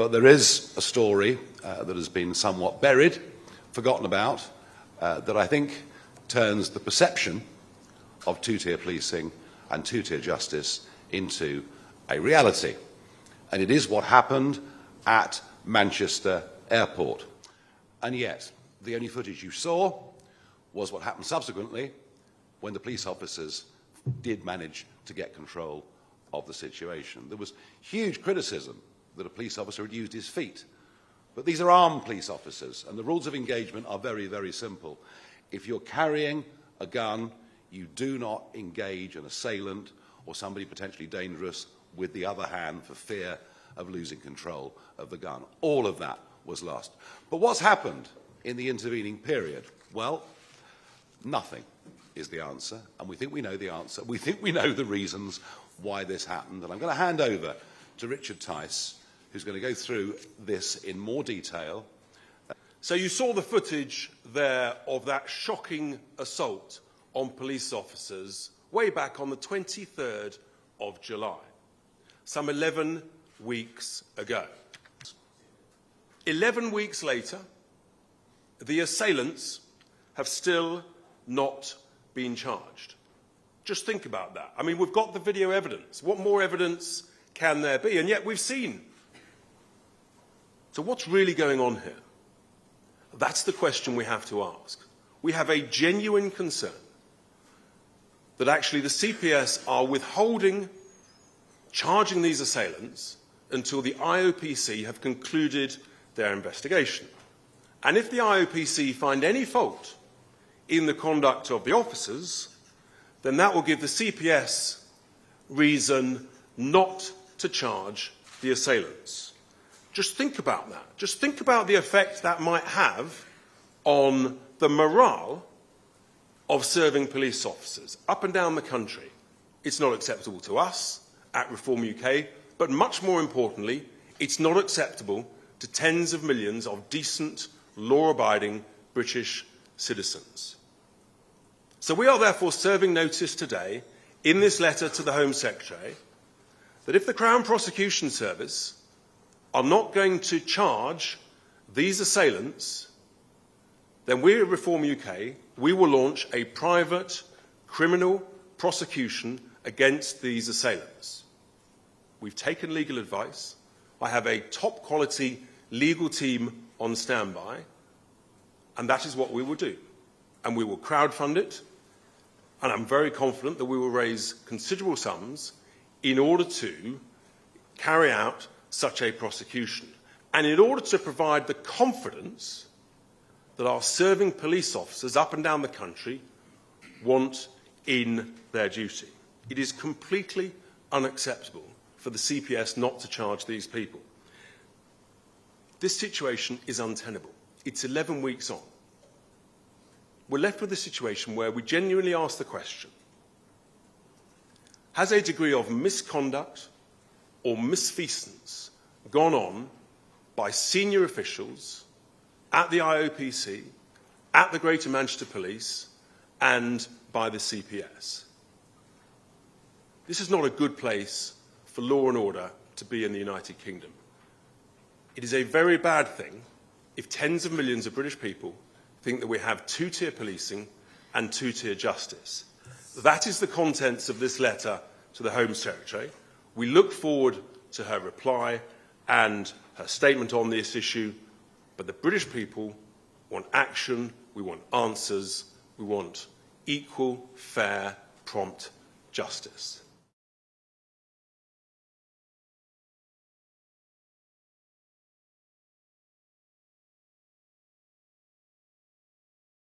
But there is a story that has been somewhat buried, forgotten about, that I think turns the perception of two-tier policing and two-tier justice into a reality. And it is what happened at Manchester Airport. And yet, the only footage you saw was what happened subsequently when the police officers did manage to get control of the situation. There was huge criticism that a police officer had used his feet. But these are armed police officers, and the rules of engagement are very, very simple. If you're carrying a gun, you do not engage an assailant or somebody potentially dangerous with the other hand for fear of losing control of the gun. All of that was lost. But what's happened in the intervening period? Well, nothing is the answer, and we think we know the answer. We think we know the reasons why this happened, and I'm going to hand over to Richard Tice, who's going to go through this in more detail. So you saw the footage there of that shocking assault on police officers way back on the 23rd of July, some 11 weeks ago. 11 weeks later, the assailants have still not been charged. Just think about that. I mean, we've got the video evidence. What more evidence can there be? And yet we've seen. So what's really going on here? That's the question we have to ask. We have a genuine concern that actually the CPS are withholding charging these assailants until the IOPC have concluded their investigation. And if the IOPC find any fault in the conduct of the officers, then that will give the CPS reason not to charge the assailants. Just think about that. Just think about the effect that might have on the morale of serving police officers up and down the country. It's not acceptable to us at Reform UK, but much more importantly, it's not acceptable to tens of millions of decent, law-abiding British citizens. So we are therefore serving notice today in this letter to the Home Secretary that if the Crown Prosecution Service are not going to charge these assailants, then we at Reform UK, we will launch a private criminal prosecution against these assailants. We've taken legal advice. I have a top-quality legal team on standby, and that is what we will do. And we will crowdfund it, and I'm very confident that we will raise considerable sums in order to carry out such a prosecution, and in order to provide the confidence that our serving police officers up and down the country want in their duty. It is completely unacceptable for the CPS not to charge these people. This situation is untenable. It's 11 weeks on. We're left with a situation where we genuinely ask the question, has a degree of misconduct or misfeasance gone on by senior officials at the IOPC, at the Greater Manchester Police, and by the CPS? This is not a good place for law and order to be in the United Kingdom. It is a very bad thing if tens of millions of British people think that we have two-tier policing and two-tier justice. That is the contents of this letter to the Home Secretary. We look forward to her reply and her statement on this issue, but the British people want action, we want answers, we want equal, fair, prompt justice.